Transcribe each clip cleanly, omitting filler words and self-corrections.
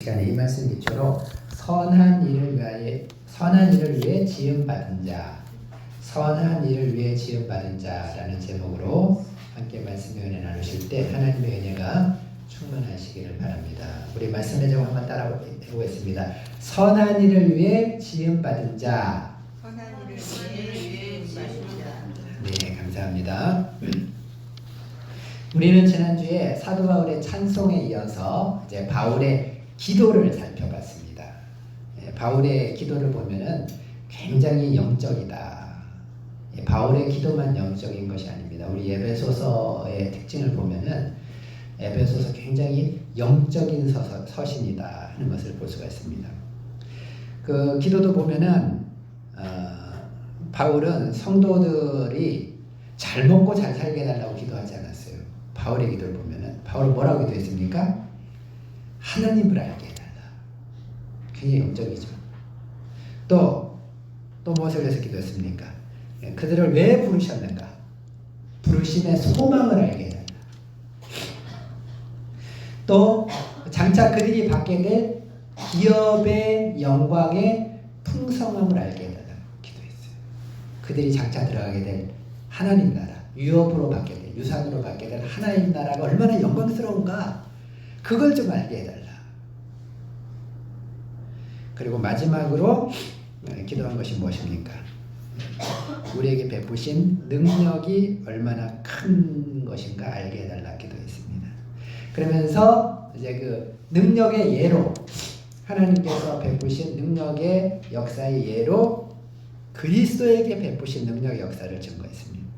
시간에 이 말씀 기초로 선한 일을 위해 지음받은 자, 선한 일을 위해 지음받은 자라는 제목으로 함께 말씀의 은혜 나누실 때 하나님의 은혜가 충만하시기를 바랍니다. 우리 말씀의 제목 한번 따라 해보겠습니다. 선한 일을 위해 지음받은 자. 선한 일을 위해 지음받은 자. 네, 감사합니다. 우리는 지난주에 사도 바울의 찬송에 이어서 이제 바울의 기도를 살펴봤습니다. 바울의 기도를 보면은 굉장히 영적이다. 바울의 기도만 영적인 것이 아닙니다. 우리 에베소서의 특징을 보면은 에베소서 굉장히 영적인 서신이다 하는 것을 볼 수가 있습니다. 그 기도도 보면은 바울은 성도들이 잘 먹고 잘 살게 해달라고 기도하지 않았어요. 바울의 기도를 보면은 바울은 뭐라고 기도했습니까? 하나님을 알게 해달라. 굉장히 영적이죠. 또 무엇을 위해서 기도했습니까? 그들을 왜 부르셨는가? 부르심의 소망을 알게 해달라. 또 장차 그들이 받게 될 기업의 영광의 풍성함을 알게 해달라고 기도했어요. 그들이 장차 들어가게 될 하나님 나라, 유업으로 받게 될, 유산으로 받게 될 하나님 나라가 얼마나 영광스러운가, 그걸 좀 알게 해달라. 그리고 마지막으로 기도한 것이 무엇입니까? 우리에게 베푸신 능력이 얼마나 큰 것인가 알게 해달라 기도했습니다. 그러면서 이제 그 능력의 예로, 하나님께서 베푸신 능력의 역사의 예로 그리스도에게 베푸신 능력의 역사를 증거했습니다.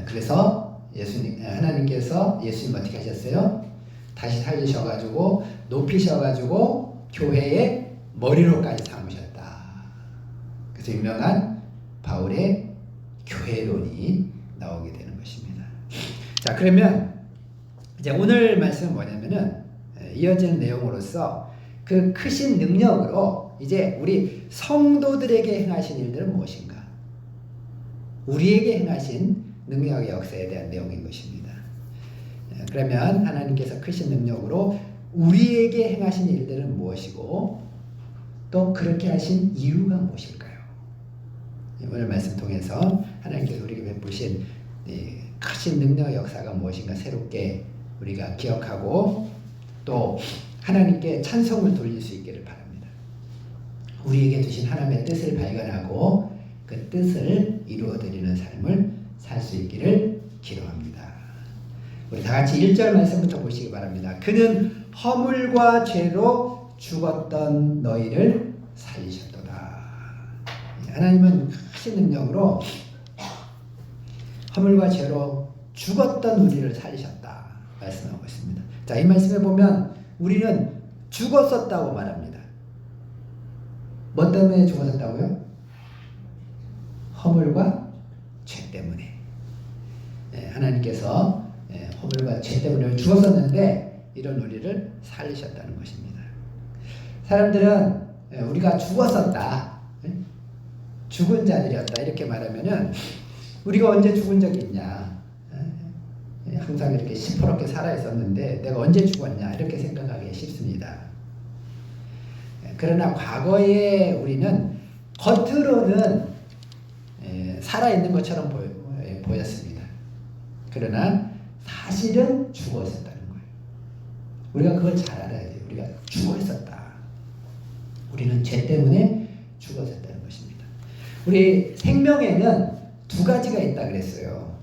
그래서 하나님께서 예수님 어떻게 하셨어요? 다시 살리셔가지고 높이셔가지고 교회의 머리로까지 삼으셨다. 그래서 유명한 바울의 교회론이 나오게 되는 것입니다. 자, 그러면 이제 오늘 말씀은 뭐냐면은 이어지는 내용으로서 그 크신 능력으로 이제 우리 성도들에게 행하신 일들은 무엇인가? 우리에게 행하신 능력의 역사에 대한 내용인 것입니다. 그러면 하나님께서 크신 능력으로 우리에게 행하신 일들은 무엇이고 또 그렇게 하신 이유가 무엇일까요? 오늘 말씀 통해서 하나님께서 우리에게 베푸신 크신 능력의 역사가 무엇인가 새롭게 우리가 기억하고 또 하나님께 찬송을 돌릴 수 있기를 바랍니다. 우리에게 주신 하나님의 뜻을 발견하고 그 뜻을 이루어드리는 삶을 살 수 있기를 기도합니다. 우리 다 같이 1절 말씀부터 보시기 바랍니다. 그는 허물과 죄로 죽었던 너희를 살리셨도다. 하나님은 크신 능력으로 허물과 죄로 죽었던 우리를 살리셨다 말씀하고 있습니다. 자, 이 말씀에 보면 우리는 죽었었다고 말합니다. 뭐 때문에 죽었었다고요? 허물과 죄 때문에. 하나님께서 허물과 죄 때문에 죽었었는데 이런 우리를 살리셨다는 것입니다. 사람들은 우리가 죽었었다, 죽은 자들이었다 이렇게 말하면은 우리가 언제 죽은 적이 있냐, 항상 이렇게 시퍼렇게 살아 있었는데 내가 언제 죽었냐 이렇게 생각하기 쉽습니다. 그러나 과거에 우리는 겉으로는 살아있는 것처럼 보였습니다. 그러나 사실은 죽어 있었다는 거예요. 우리가 그걸 잘 알아야 돼요. 우리가 죽어 있었다. 우리는 죄 때문에 죽어 있었다는 것입니다. 우리 생명에는 두 가지가 있다 그랬어요.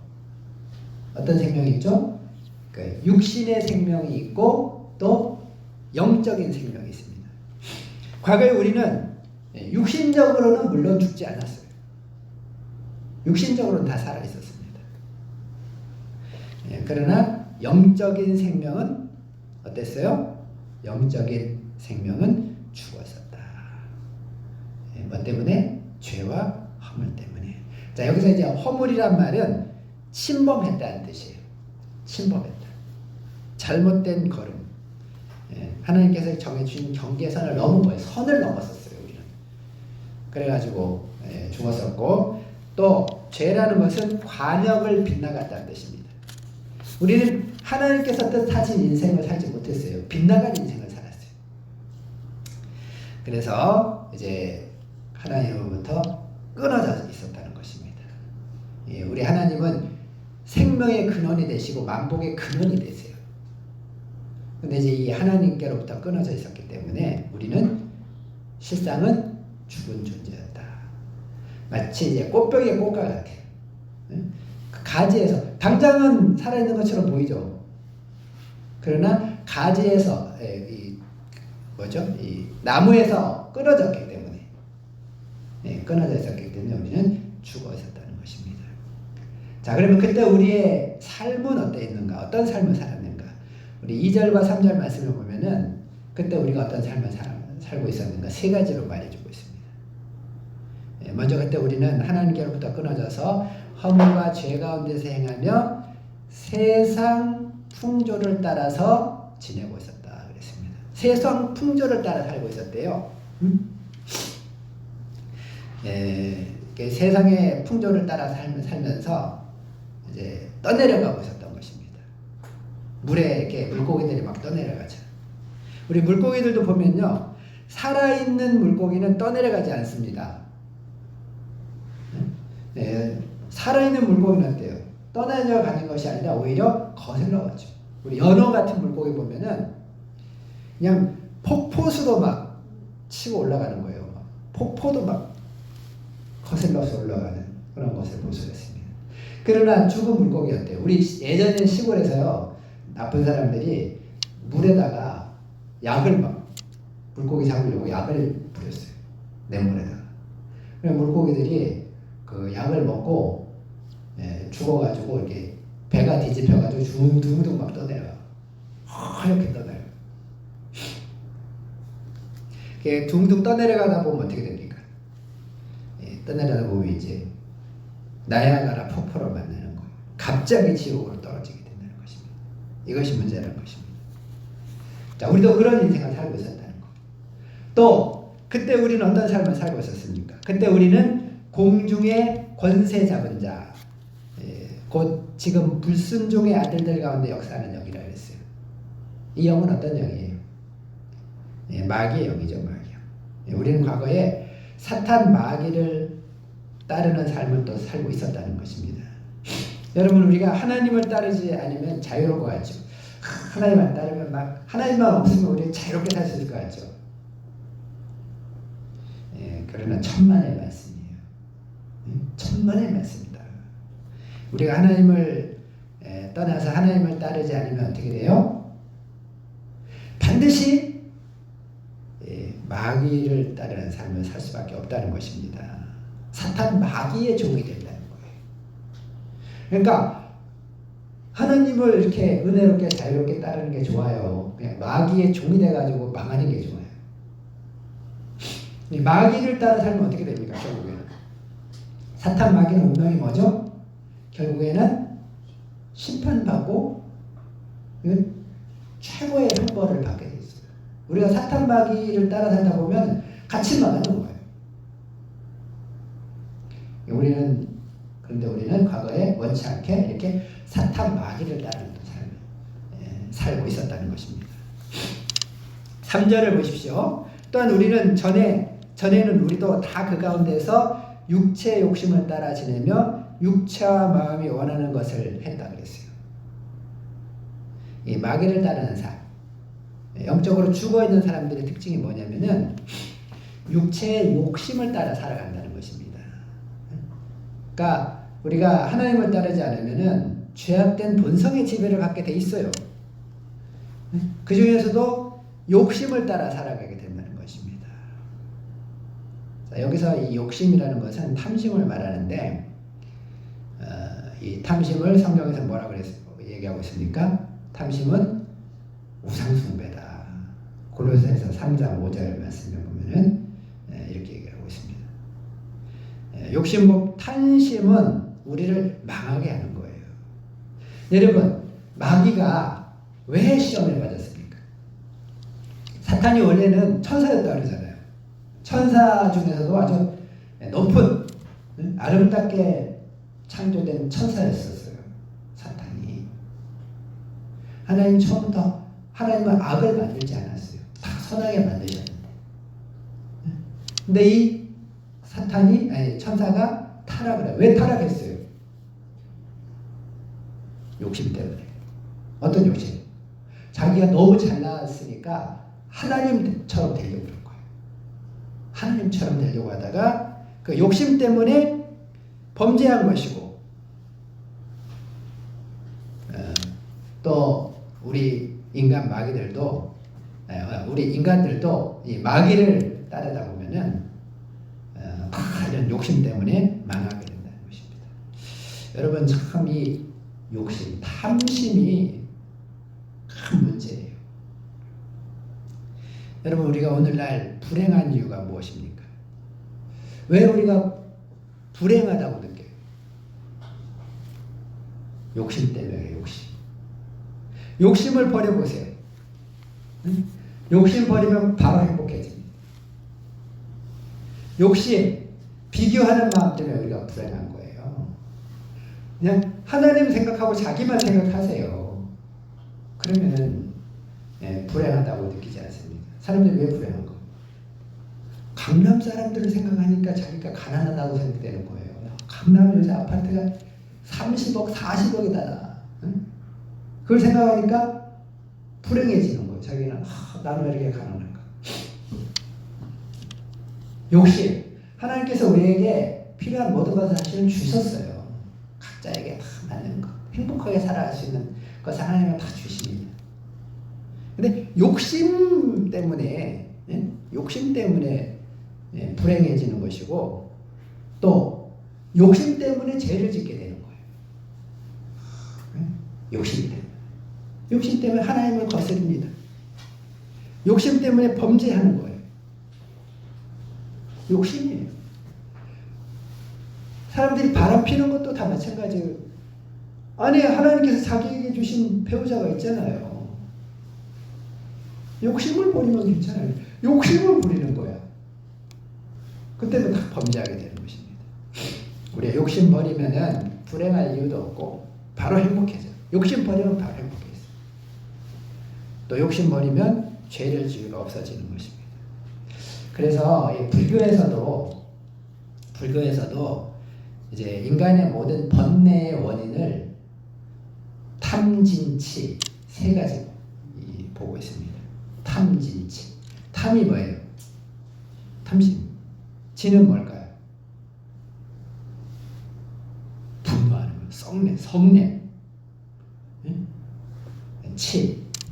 어떤 생명이 있죠? 그 육신의 생명이 있고 또 영적인 생명이 있습니다. 과거에 우리는 육신적으로는 물론 죽지 않았어요. 육신적으로는 다 살아 있었습니다. 그러나 영적인 생명은 어땠어요? 영적인 생명은 죽었었다. 뭐 때문에? 죄와 허물 때문에. 자, 여기서 이제 허물이란 말은 침범했다는 뜻이에요. 침범했다. 잘못된 걸음. 하나님께서 정해주신 경계선을 넘은 거예요. 선을 넘었었어요, 우리는. 그래가지고 죽었었고, 또 죄라는 것은 관역을 빗나갔다는 뜻입니다. 우리는 하나님께서 뜻하신 인생을 살지 못했어요. 빗나간 인생을 살았어요. 그래서 이제 하나님으로부터 끊어져 있었다는 것입니다. 예, 우리 하나님은 생명의 근원이 되시고 만복의 근원이 되세요. 근데 이제 이 하나님께로부터 끊어져 있었기 때문에 우리는 실상은 죽은 존재였다. 마치 이제 꽃병의 꽃과 같아요. 그 가지에서 당장은 살아있는 것처럼 보이죠. 그러나 가지에서 이 나무에서 끊어졌기 때문에 끊어져 있었기 때문에 우리는 죽어 있었다는 것입니다. 자, 그러면 그때 우리의 삶은 어떠했는가? 어떤 삶을 살았는가? 우리 2절과 3절 말씀을 보면은 그때 우리가 어떤 삶을 살고 있었는가? 세 가지로 말해주고 있습니다. 먼저 그때 우리는 하나님께로부터 끊어져서 허물과 죄 가운데서 행하며 세상 풍조를 따라서 지내고 있었다 그랬습니다. 세상 풍조를 따라 살고 있었대요. 세상의 풍조를 따라 살면서 이제 떠내려가고 있었던 것입니다. 물에 이렇게 물고기들이 막 떠내려가죠. 우리 물고기들도 보면요, 살아있는 물고기는 떠내려가지 않습니다. 살아있는 물고기는 어때요? 떠내려가는 것이 아니라 오히려 거슬러 가죠. 우리 연어 같은 물고기 보면은 그냥 폭포수도 막 치고 올라가는 거예요. 폭포도 막 거슬러서 올라가는 그런 것을 볼 수가 있습니다. 그러나 죽은 물고기 어때요? 우리 예전에 시골에서요, 나쁜 사람들이 물에다가 약을 막 물고기 잡으려고 약을 뿌렸어요. 냇물에다가. 그럼 물고기들이 그 약을 먹고 죽어가지고 이렇게 배가 뒤집혀가지고 둥둥둥 막 떠내려가. 하얗게 떠내려. 둥둥 떠내려가다 보면 어떻게 됩니까? 떠내려가다 보면 이제 나야가라 폭포를 만나는 거예요. 갑자기 지옥으로 떨어지게 된다는 것입니다. 이것이 문제라는 것입니다. 자, 우리도 그런 인생을 살고 있었다는 거. 또 그때 우리는 어떤 삶을 살고 있었습니까? 그때 우리는 공중의 권세 잡은 자, 곧 지금 불순종의 아들들 가운데 역사하는 영이라 그랬어요. 이 영은 어떤 영이에요? 마귀의 영이죠, 마귀 영. 우리는 과거에 사탄 마귀를 따르는 삶을 또 살고 있었다는 것입니다. 여러분, 우리가 하나님을 따르지 않으면 자유로울 것 같죠. 하나님 안 따르면 막 하나님만 없으면 우리 자유롭게 살 수 있을 것 같죠. 그러나 천만의 말씀이에요. 천만의 말씀이다. 우리가 하나님을 떠나서 하나님을 따르지 않으면 어떻게 돼요? 반드시 마귀를 따르는 삶을 살 수밖에 없다는 것입니다. 사탄 마귀의 종이 된다는 거예요. 그러니까 하나님을 이렇게 은혜롭게 자유롭게 따르는 게 좋아요. 그냥 마귀의 종이 돼가지고 망하는 게 좋아요. 이 마귀를 따라 살면 어떻게 됩니까? 결국에는 사탄 마귀는 운명이 뭐죠? 결국에는 심판받고 최고의 형벌을 받게 돼 있어요. 우리가 사탄 마귀를 따라 살다 보면 같이 망하는 거예요. 그런데 우리는 과거에 원치 않게 이렇게 사탄 마귀를 따르는 삶을 살고 있었다는 것입니다. 3절을 보십시오. 또한 우리는 전에는 우리도 다 그 가운데서 육체의 욕심을 따라 지내며 육체와 마음이 원하는 것을 했다 그랬어요. 이 마귀를 따르는 삶, 영적으로 죽어있는 사람들의 특징이 뭐냐면은 육체의 욕심을 따라 살아간다는 것입니다. 그러니까 우리가 하나님을 따르지 않으면은 죄악된 본성의 지배를 받게 돼 있어요. 그 중에서도 욕심을 따라 살아가게 된다는 것입니다. 자, 여기서 이 욕심이라는 것은 탐심을 말하는데, 이 탐심을 성경에서 뭐라고 얘기하고 있습니까? 탐심은 우상숭배다. 골로새서 3장 5절 말씀을 보면은 이렇게 얘기하고 있습니다. 욕심, 탐심은 우리를 망하게 하는 거예요. 여러분, 마귀가 왜 시험을 받았습니까? 사탄이 원래는 천사였다고 그러잖아요. 천사 중에서도 아주 높은 아름답게 창조된 천사였었어요. 사탄이. 하나님 처음부터 하나님은 악을 만들지 않았어요. 다 선하게 만드셨는데. 근데 이 사탄이 아니 천사가 타락을 해요. 왜 타락했어요? 욕심 때문에. 어떤 욕심? 자기가 너무 잘났으니까 하나님처럼 되려고 그런 거예요. 하나님처럼 되려고 하다가 그 욕심 때문에 범죄한 것이고 또 우리 인간 마귀들도 우리 인간들도 이 마귀를 따르다 보면은 다 이런 욕심 때문에 망하게 된다는 것입니다. 여러분 참 이 욕심, 탐심이 큰 문제예요. 여러분 우리가 오늘날 불행한 이유가 무엇입니까? 왜 우리가 불행하다고 느껴요? 욕심 때문에 욕심. 욕심을 버려보세요. 응? 욕심 버리면 바로 행복해집니다. 욕심, 비교하는 마음 때문에 우리가 불행한 거예요. 그냥 하나님 생각하고 자기만 생각하세요. 그러면은 불행하다고 느끼지 않습니다. 사람들이 왜 불행한 거예요? 강남 사람들을 생각하니까 자기가 가난하다고 생각되는 거예요. 강남 요새 아파트가 30억, 40억이다. 응? 그걸 생각하니까 불행해지는 거예요. 자기는 나는 왜 이렇게 가난한가? 욕심. 하나님께서 우리에게 필요한 모든 것을 사실은 주셨어요. 각자에게 다 맞는 것. 행복하게 살아갈 수 있는 것을 하나님은 다 주십니다. 근데 욕심 때문에 불행해지는 것이고 또 욕심 때문에 죄를 짓게 되는 거예요. 욕심 때문에. 욕심 때문에 하나님을 거스릅니다. 욕심 때문에 범죄하는 거예요. 욕심이에요. 사람들이 바람 피는 것도 다 마찬가지예요. 아니 하나님께서 자기에게 주신 배우자가 있잖아요. 욕심을 버리면 괜찮아요. 욕심을 부리는 거야. 그때는 다 범죄하게 되는 것입니다. 우리가 욕심 버리면은 불행할 이유도 없고 바로 행복해져. 욕심 버리면 바로 행복해져. 또 욕심 버리면 죄를 지을 가 없어지는 것입니다. 그래서 이 불교에서도 이제 인간의 모든 번뇌의 원인을 탐진치 세 가지 보고 있습니다. 탐진치. 탐이 뭐예요? 탐심. 진은 뭘까요? 분노하는 거. 성냄.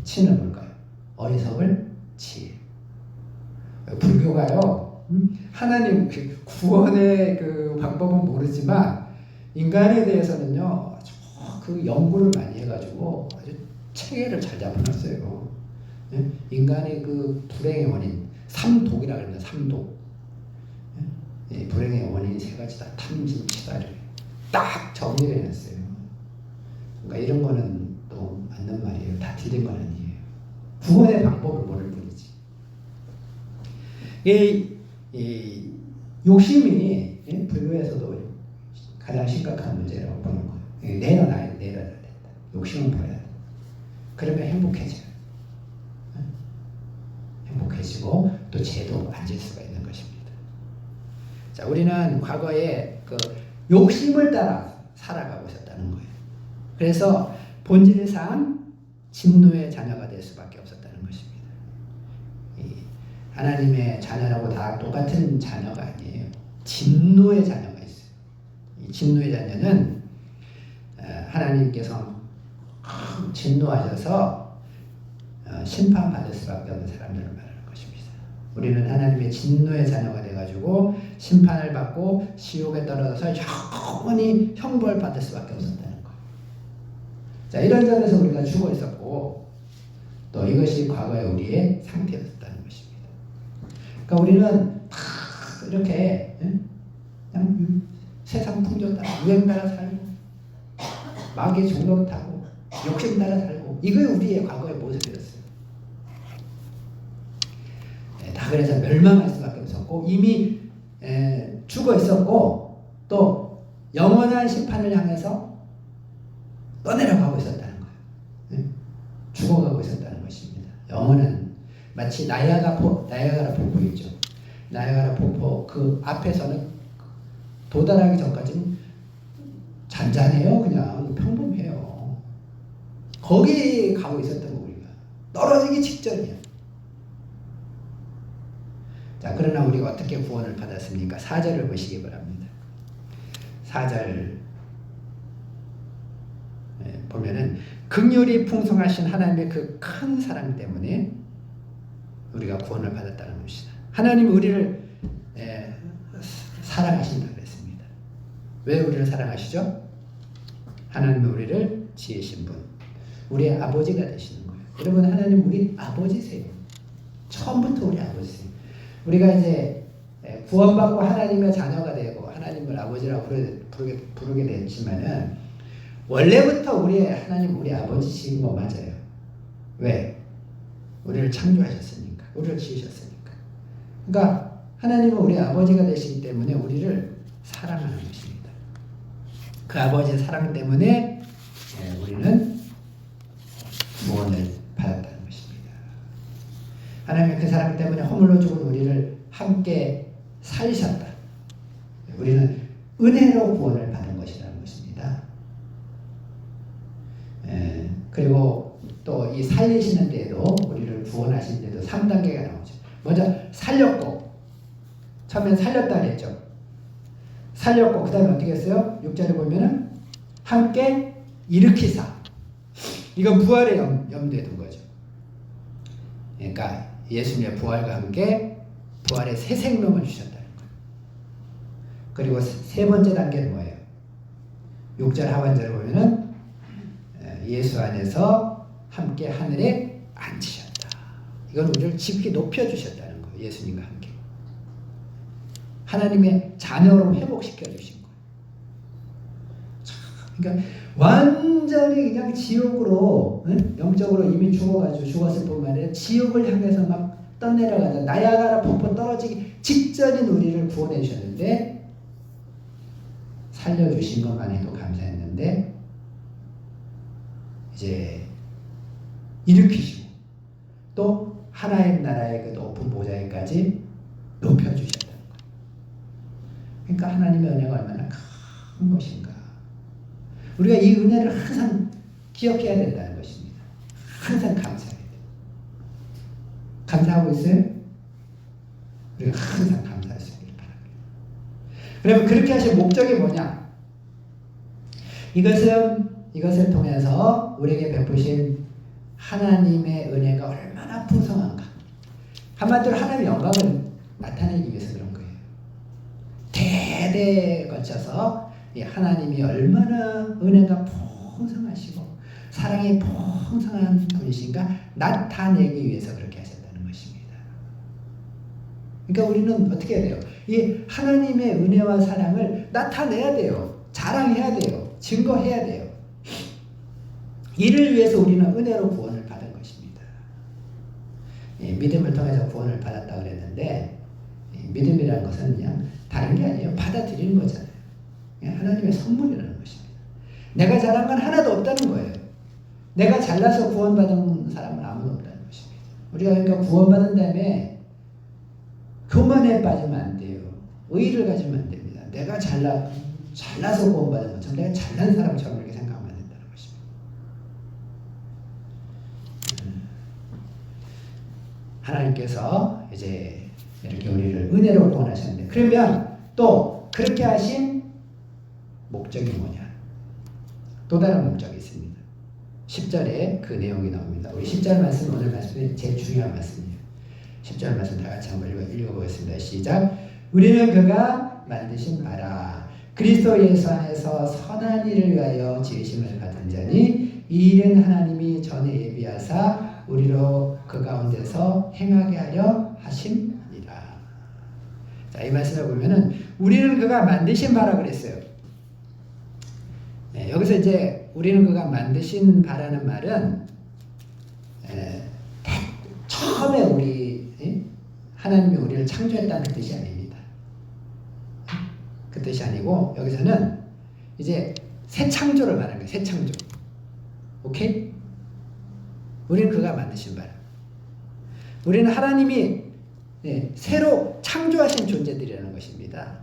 치는 뭘까요? 어리석을 지혜. 불교가요. 하나님 구원의 그 방법은 모르지만 인간에 대해서는요. 그 연구를 많이 해가지고 아주 체계를 잘 잡아놨어요. 인간의 그 불행의 원인, 삼독이라고 합니다. 삼독. 불행의 원인 세 가지다. 탐진치다를 딱 정리를 해놨어요. 그러니까 이런 거는 또 맞는 말이에요. 다 틀린 건 아니에요. 구원의 방법을 모를 뿐이지. 이 욕심이 불교에서도 가장 심각한 문제라고 보는 거예요. 내려놔야 된다. 욕심은 버려야 돼. 그러면 행복해져요. 행복해지고 또 죄도 안 질 수가 있는 것입니다. 자, 우리는 과거에 그 욕심을 따라 살아가고 있었다는 거예요. 그래서 본질상 진노의 자녀가 될 수밖에 없었다는 것입니다. 하나님의 자녀라고 다 똑같은 자녀가 아니에요. 진노의 자녀가 있어요. 이 진노의 자녀는 하나님께서 진노하셔서 심판받을 수밖에 없는 사람들을 말하는 것입니다. 우리는 하나님의 진노의 자녀가 돼가지고 심판을 받고 지옥에 떨어져서 영원히 형벌 받을 수밖에 없었다는 거예요. 자, 이런 점에서 우리가 죽어 있었고 또 이것이 과거의 우리의 상태였다는 것입니다. 그러니까 우리는 다 이렇게 그냥 세상 풍조 따라 유행 따라 살고 마귀의 종력 타고 욕심 따라 살고 이게 우리의 과거의 모습이었어요. 다 그래서 멸망할 수밖에 없었고 이미 죽어 있었고 또 영원한 심판을 향해서 떠내려가고 있었다는 거예요. 마치 나이아가라 폭포 있죠. 나이아가라 폭포 그 앞에서는 도달하기 전까지는 잔잔해요. 그냥 평범해요. 거기 가고 있었던 거 우리가. 떨어지기 직전이야. 자, 그러나 우리가 어떻게 구원을 받았습니까? 4절을 보시기 바랍니다. 4절 보면은 긍휼이 풍성하신 하나님의 그 큰 사랑 때문에 우리가 구원을 받았다는 것이다. 하나님 우리를 사랑하신다 그랬습니다. 왜 우리를 사랑하시죠? 하나님은 우리를 지으신 분, 우리의 아버지가 되시는 거예요. 여러분, 하나님 우리 아버지세요. 처음부터 우리 아버지세요. 우리가 이제 구원받고 하나님의 자녀가 되고 하나님을 아버지라고 부르게 됐지만은 원래부터 하나님 우리 아버지신 거 맞아요. 왜? 우리를 창조하셨으니까, 우리를 지으셨으니까. 그러니까 하나님은 우리 아버지가 되시기 때문에 우리를 사랑하는 것입니다. 그 아버지의 사랑 때문에 우리는 구원을 받았다는 것입니다. 하나님의 그 사랑 때문에 허물로 죽은 우리를 함께 살리셨다. 우리는 은혜로 구원을 받은 것이라는 것입니다. 그리고 또 이 살리시는 데도 우리를 구원하신 데도 3단계가 나오죠. 먼저 살렸고, 처음엔 살렸다 그랬죠. 살렸고 그 다음에 어떻게 했어요? 6절에 보면은 함께 일으키사. 이건 부활의 염두에 둔 거죠. 그러니까 예수님의 부활과 함께 부활의 새 생명을 주셨다는 거예요. 그리고 세 번째 단계는 뭐예요? 6절 하반절에 보면은 예수 안에서 함께 하늘에 앉으셨다. 이건 우리를 깊이 높여주셨다는 거예요. 예수님과 함께. 하나님의 자녀로 회복시켜 주신 거예요. 그러니까 완전히 그냥 지옥으로, 영적으로 이미 죽었을 뿐만 아니라 지옥을 향해서 막 떠내려가자. 나야가라 폭포 떨어지기 직전인 우리를 구원해 주셨는데, 살려주신 것만 해도 감사했는데, 이제 일으키시고 또 하나의 나라의 그 높은 보좌에까지 높여주셨다는 거예요. 그러니까 하나님의 은혜가 얼마나 큰 것인가. 우리가 이 은혜를 항상 기억해야 된다는 것입니다. 항상 감사해야 돼요. 감사하고 있어요? 우리가 항상 감사할 수 있기를 바랍니다. 그러면 그렇게 하신 목적이 뭐냐? 이것을 통해서 우리에게 베푸신 하나님의 은혜가 얼마나 풍성한가. 한마디로 하나님의 영광을 나타내기 위해서 그런 거예요. 대대에 거쳐서 이 하나님이 얼마나 은혜가 풍성하시고 사랑이 풍성한 분이신가 나타내기 위해서 그렇게 하셨다는 것입니다. 그러니까 우리는 어떻게 해야 돼요? 이 하나님의 은혜와 사랑을 나타내야 돼요. 자랑해야 돼요. 증거해야 돼요. 이를 위해서 우리는 은혜로 구원을 받은 것입니다. 믿음을 통해서 구원을 받았다고 그랬는데, 믿음이라는 것은 그냥 다른 게 아니에요. 받아들이는 거잖아요. 하나님의 선물이라는 것입니다. 내가 잘한 건 하나도 없다는 거예요. 내가 잘나서 구원받은 사람은 아무도 없다는 것입니다. 우리가 그러니까 구원받은 다음에 교만에 빠지면 안 돼요. 의의를 가지면 안 됩니다. 내가 잘나서 구원받은 것처럼 내가 잘난 사람처럼 이렇게 생각하면 안 된다는 것입니다. 하나님께서 이제 이렇게 우리를 은혜로 구원하셨는데, 그러면 또 그렇게 하신 목적이 뭐냐? 또 다른 목적이 있습니다. 10절에 그 내용이 나옵니다. 우리 10절 말씀, 오늘 말씀이 제일 중요한 말씀이에요. 10절 말씀 다 같이 한번 읽어보겠습니다. 시작. 우리는 그가 만드신 바라 그리스도 예수 안에서 선한 일을 위하여 지으심을 받은 자니 이 일은 하나님이 전에 예비하사 우리로 그 가운데서 행하게 하려 하심이라. 자, 이 말씀을 보면은 우리는 그가 만드신 바라 그랬어요. 여기서 이제 우리는 그가 만드신 바라는 말은 처음에 하나님이 우리를 창조했다는 뜻이 아닙니다. 그 뜻이 아니고 여기서는 이제 새 창조를 말하는 거예요. 새 창조. 오케이? 우리는 그가 만드신 바라. 우리는 하나님이 새로 창조하신 존재들이라는 것입니다.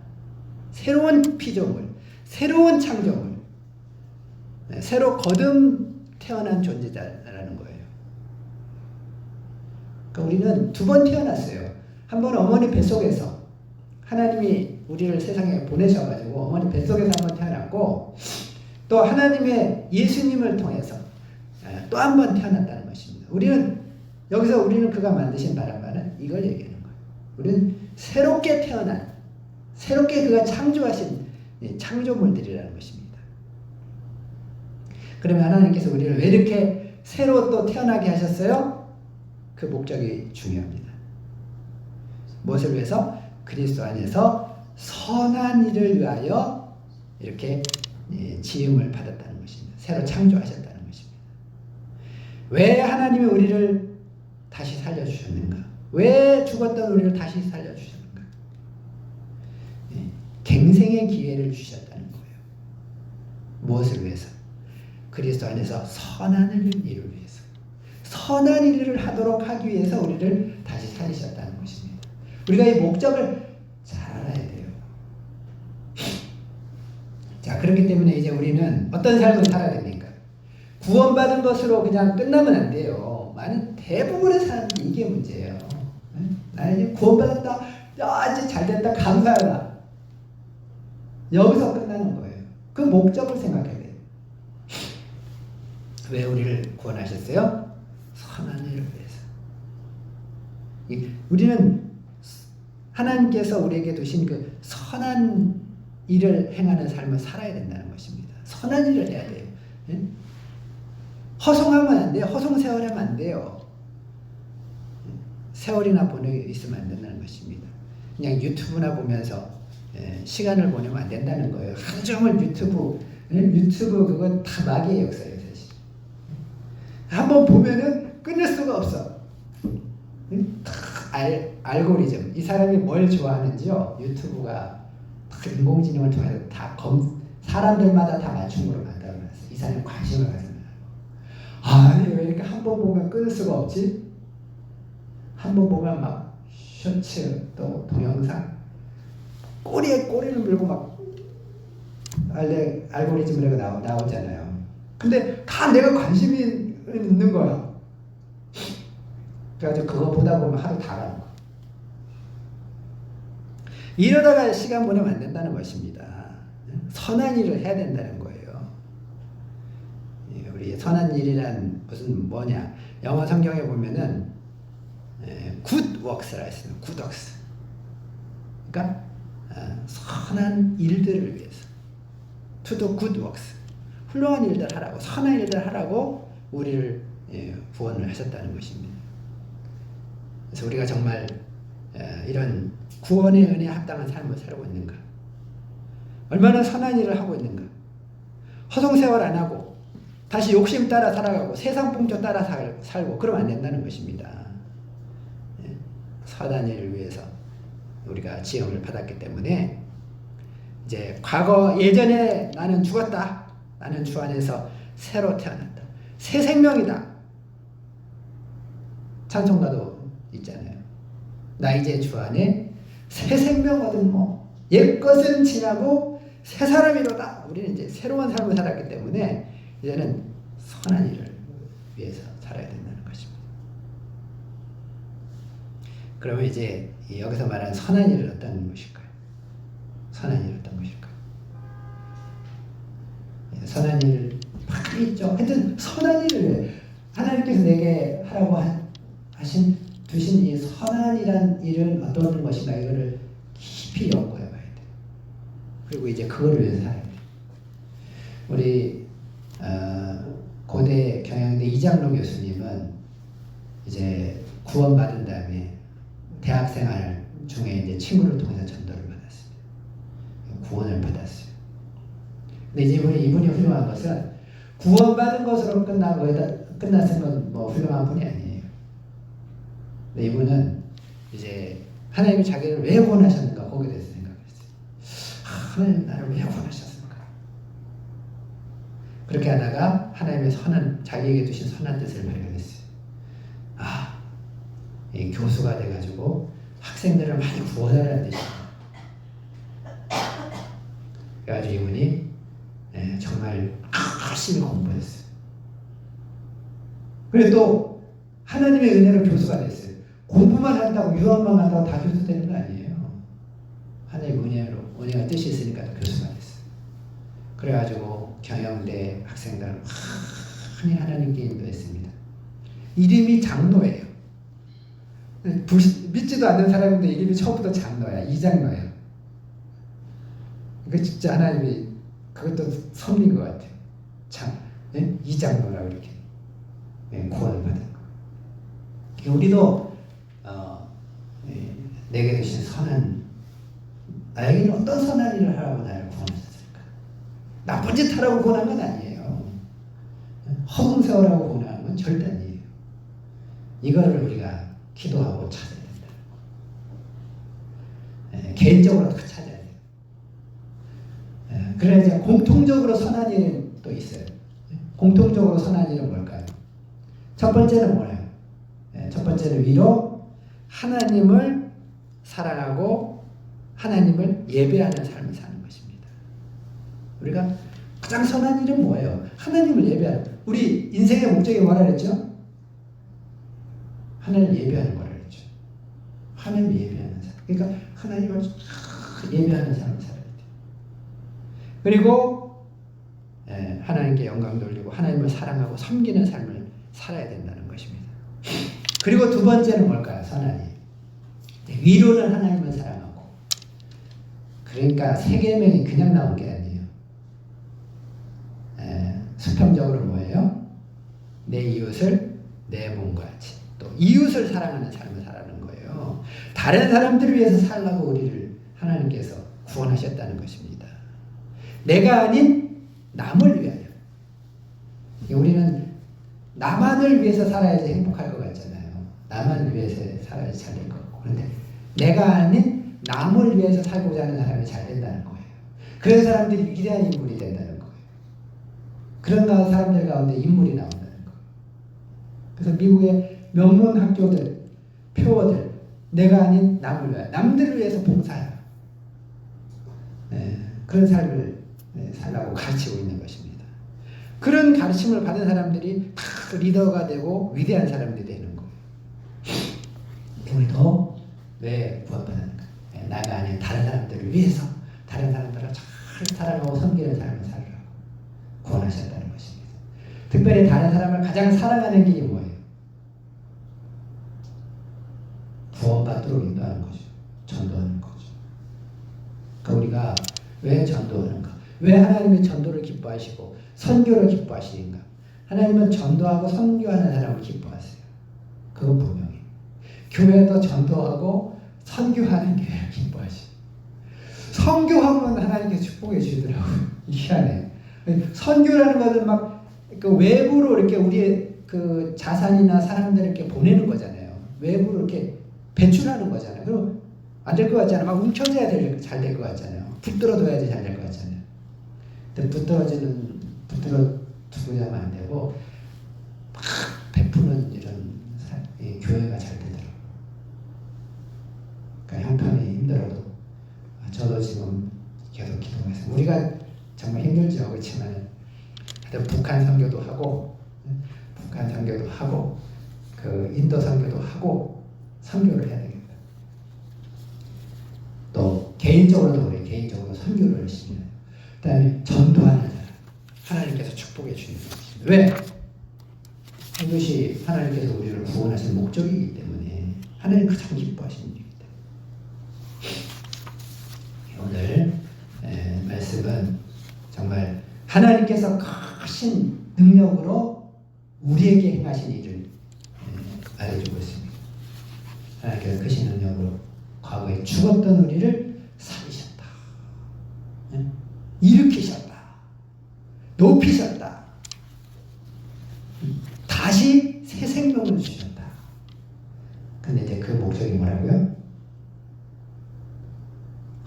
새로운 피조물, 새로운 창조물, 새로 거듭 태어난 존재자라는 거예요. 그러니까 우리는 두 번 태어났어요. 한 번 어머니 뱃속에서 하나님이 우리를 세상에 보내셔가지고 어머니 뱃속에서 한 번 태어났고, 또 하나님의 예수님을 통해서 또 한 번 태어났다는 것입니다. 우리는 그가 만드신 바람만은 이걸 얘기하는 거예요. 우리는 새롭게 태어난, 새롭게 그가 창조하신 창조물들이라는 것입니다. 그러면 하나님께서 우리를 왜 이렇게 새로 또 태어나게 하셨어요? 그 목적이 중요합니다. 무엇을 위해서? 그리스도 안에서 선한 일을 위하여 이렇게 지음을 받았다는 것입니다. 새로 창조하셨다는 것입니다. 왜 하나님이 우리를 다시 살려주셨는가? 왜 죽었던 우리를 다시 살려주셨는가? 갱생의 기회를 주셨다는 거예요. 무엇을 위해서? 그리스도 안에서 선한 일을 위해서. 선한 일을 하도록 하기 위해서 우리를 다시 살리셨다는 것입니다. 우리가 이 목적을 잘 알아야 돼요. 자, 그렇기 때문에 이제 우리는 어떤 삶을 살아야 됩니까? 구원받은 것으로 그냥 끝나면 안 돼요. 많은 대부분의 사람들이 이게 문제예요. 나 이제 구원받았다. 이제 잘됐다. 감사하다. 여기서 끝나는 거예요. 그 목적을 생각해야 돼요. 왜 우리를 구원하셨어요? 선한 일을 위해서. 우리는 하나님께서 우리에게 두신 그 선한 일을 행하는 삶을 살아야 된다는 것입니다. 선한 일을 해야 돼요. 허송하면 안 돼요. 허송세월하면 안 돼요. 세월이나 보내 있으면 안 된다는 것입니다. 그냥 유튜브나 보면서 시간을 보내면 안 된다는 거예요. 하루 종일 유튜브 그건 다 마귀의 역사예요, 사실. 한번 보면은 끊을 수가 없어. 알고리즘, 이 사람이 뭘 좋아하는지요, 유튜브가 인공지능을 통해서 사람들마다 다 맞춤으로 만들어놨어요. 이 사람이 관심을 가지면. 왜 이렇게 한 번 보면 끊을 수가 없지? 한 번 보면 막 쇼츠, 또 동영상, 꼬리에 꼬리를 물고 막 알고리즘으로 나오잖아요. 근데 다 내가 관심이 있는 거야. 그래가지고 그거 보다 보면 하루 다 가는 거야. 이러다가 시간 보내면 안 된다는 것입니다. 선한 일을 해야 된다는 거예요. 우리 선한 일이란 뭐냐? 영어 성경에 보면은 good works라 했어요. good works. 그러니까 선한 일들을 위해서. to do good works. 훌륭한 일들 하라고, 선한 일들 하라고 우리를 구원을 하셨다는 것입니다. 그래서 우리가 정말 이런 구원의 은혜에 합당한 삶을 살고 있는가? 얼마나 선한 일을 하고 있는가? 허송세월 안 하고 다시 욕심 따라 살아가고 세상 풍조 따라 살고 그러면 안 된다는 것입니다. 선한 일을 위해서 우리가 지음을 받았기 때문에 이제 과거 예전에 나는 죽었다. 나는 주 안에서 새로 태어났다. 새 생명이다. 찬송가도 있잖아요. 나 이제 주 안에 새 생명 얻은 옛것은 지나고 새 사람이로다. 우리는 이제 새로운 삶을 살았기 때문에 이제는 선한 일을 위해서 살아야 된다는 것입니다. 그러면 이제 여기서 말하는 선한 일은 어떤 것일까요? 선한 일은 어떤 것일까요? 선한 일 많이 있죠. 하여튼 선한 일을 하나님께서 내게 하라고 두신 이 선한이란 일은 어떤 것인가 이거를 깊이 엿보여 봐야 돼. 그리고 이제 그거를 위해서 살아야 돼. 우리 고대 경영대 이장로 교수님은 이제 구원받은 다음에 대학생활 중에 이제 친구를 통해서 전도를 받았습니다. 구원을 받았어요. 근데 이제 이분이 훌륭한 것은 구원받은 것으로 끝났으면 훌륭한 분이 아니에요. 근데 이분은 이제 하나님이 자기를 왜 구원하셨는가 거기에 대해서 생각했어요. 하나님 나를 왜 구원하셨을까? 그렇게 하다가 하나님의 자기에게 두신 선한 뜻을 발견했어요. 이 교수가 돼가지고 학생들을 많이 구원하라는 뜻입니다. 그래가지고 이분이 정말 열심히 공부했어요. 그리고 또 하나님의 은혜로 교수가 됐어요. 공부만 한다고 유학만 한다고 다 교수 되는 거 아니에요. 하나님의 은혜가 뜻이 있으니까 교수가 됐어요. 그래가지고 경영대 학생들을 많이 하나님께 인도했습니다. 이름이 장로예요. 믿지도 않는 사람인데 이름이 처음부터 장로야. 이장로야. 그 진짜 하나님이 그것도 섭리인 것 같아요. 이장로라고 이렇게 구원을 받은 거. 우리도 내게 주신 선한, 나에게는 어떤 선한 일을 하라고 나를 구원하셨을까? 나쁜 짓 하라고 구원한 건 아니에요. 허공 세우라고 구원하는 건 절대 아니에요. 이거를 우리가 기도하고 찾아야 된다. 개인적으로 찾아야 돼요. 그래야 이제 공통적으로 선한 일은 또 있어요. 공통적으로 선한 일은 뭘까요? 첫 번째는 뭐예요? 첫 번째는 위로 하나님을 사랑하고 하나님을 예배하는 삶을 사는 것입니다. 우리가 가장 선한 일은 뭐예요? 하나님을 예배하는. 우리 인생의 목적이 뭐라 그랬죠? 하나님을 예배하는 거라 그랬죠. 하나님을 예배하는 삶. 그러니까 하나님을 예배하는 삶을 살아야 돼요. 그리고 하나님께 영광 돌리고 하나님을 사랑하고 섬기는 삶을 살아야 된다는 것입니다. 그리고 두 번째는 뭘까요? 선한 일. 위로는 하나님을 사랑하고. 그러니까 세 계명이 그냥 나온 게 아니에요. 수평적으로 뭐예요? 내 이웃을 내 몸과 같이. 또 이웃을 사랑하는 삶을 살아가는 거예요. 다른 사람들을 위해서 살라고 우리를 하나님께서 구원하셨다는 것입니다. 내가 아닌 남을 위하여. 우리는 나만을 위해서 살아야지 행복할 것 같잖아요. 나만 위해서 살아야지 잘 될 것 같고. 그런데 내가 아닌 남을 위해서 살고자 하는 사람이 잘 된다는 거예요. 그런 사람들이 위대한 인물이 된다는 거예요. 그런 사람들 가운데 인물이 나온다는 거예요. 그래서 미국의 명문 학교들, 표어들, 내가 아닌 남을 위하여, 남들을 위해서 봉사해요. 그런 삶을 살라고 가르치고 있는 것입니다. 그런 가르침을 받은 사람들이 다 리더가 되고 위대한 사람들이 되는 거예요. 우리도 왜 구원받았는가? 나가 아닌 다른 사람들을 위해서 다른 사람들을 잘 살아가고 섬기는 삶을 살으라고 구원하셨다는 것입니다. 특별히 다른 사람을 가장 사랑하는 길이 뭐예요? 구원받도록 인도하는 거죠. 전도하는 거죠. 그러니까 우리가 왜 전도하는가? 왜 하나님의 전도를 기뻐하시고 선교를 기뻐하시는가? 하나님은 전도하고 선교하는 사람을 기뻐하세요. 그건 분명히. 교회도 전도하고 선교하는 교회를 기뻐하시고. 선교하면 하나님께서 축복해 주시더라고요. 희한해. 선교라는 것은 막 그 외부로 이렇게 우리의 그 자산이나 사람들을 이렇게 보내는 거잖아요. 외부로 이렇게 배출하는 거잖아요. 그럼 안 될 것 같잖아요. 막 뭉쳐져야 잘 될 것 같잖아요. 붙들어둬야지 잘 될 것 같잖아요. 근데 붙들어두고 하면 안 되고 막 베푸는 이런 교회가 잘 되더라고요. 그러니까 형편이 힘들어도 저도 지금 계속 기도해서 우리가 정말 힘들죠. 그렇지만 북한 선교도 하고 그 인도 선교도 하고 선교를 해야 되겠다. 또 개인적으로도 우리 개인적으로 선교를 열심히 해요. 그다음에 전도하는 사람 하나님께서 축복해 주시는 것입니다. 왜? 이것이 하나님께서 우리를 구원하신 목적이기 때문에 하나님 가장 기뻐하시는 일이기 때문에 오늘 말씀은 정말 하나님께서 크신 능력으로 우리에게 행하신 일을 말해주고 있습니다. 하나님께서 크신 능력으로 과거에 죽었던 우리를 살리셨다. 일으키셨다. 높이셨다. 다시 새 생명을 주셨다. 근데 이제 그 목적이 뭐라고요?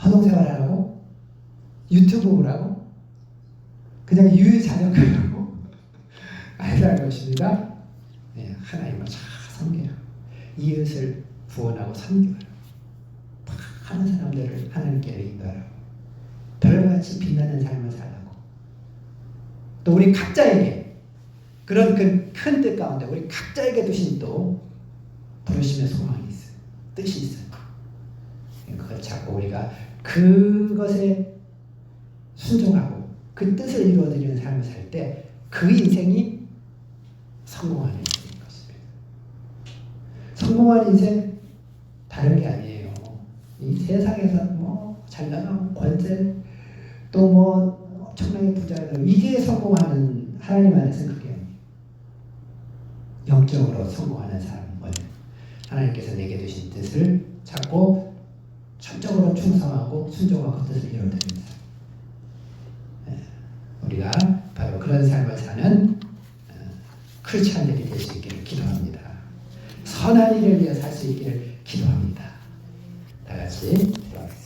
허송생활하라고? 유튜브 보라고? 그냥 유유자적하라고? 아니라는 것입니다. 하나님을 잘 섬기라. 이웃을 구원하고 섬겨요. 많은 사람들을 하나님께 인도하라고. 별같이 빛나는 삶을 살라고. 또 우리 각자에게 그런 그 큰 뜻 가운데 우리 각자에게 두신 또 부르심의 소망이 있어요. 뜻이 있어요. 그걸 찾고 우리가 그것에 순종하고 그 뜻을 이루어드리는 삶을 살 때 그 인생이 성공하는 인생인 것입니다. 성공한 인생 다른 게 아니에요. 이 세상에서 뭐 잘나가고 권세 또 뭐 엄청나게 부자들 이게 성공하는 하나님 안에서 그게 아니에요. 영적으로 성공하는 사람은 하나님께서 내게 주신 뜻을 찾고 전적으로 충성하고 순종하고 뜻을 이루어드리는 사람. 우리가 바로 그런 삶을 사는 크리스찬들이 될 수 있기를 기도합니다. 선한 일을 위해 살 수 있기를 기도합니다. 다 같이 기도하겠습니다.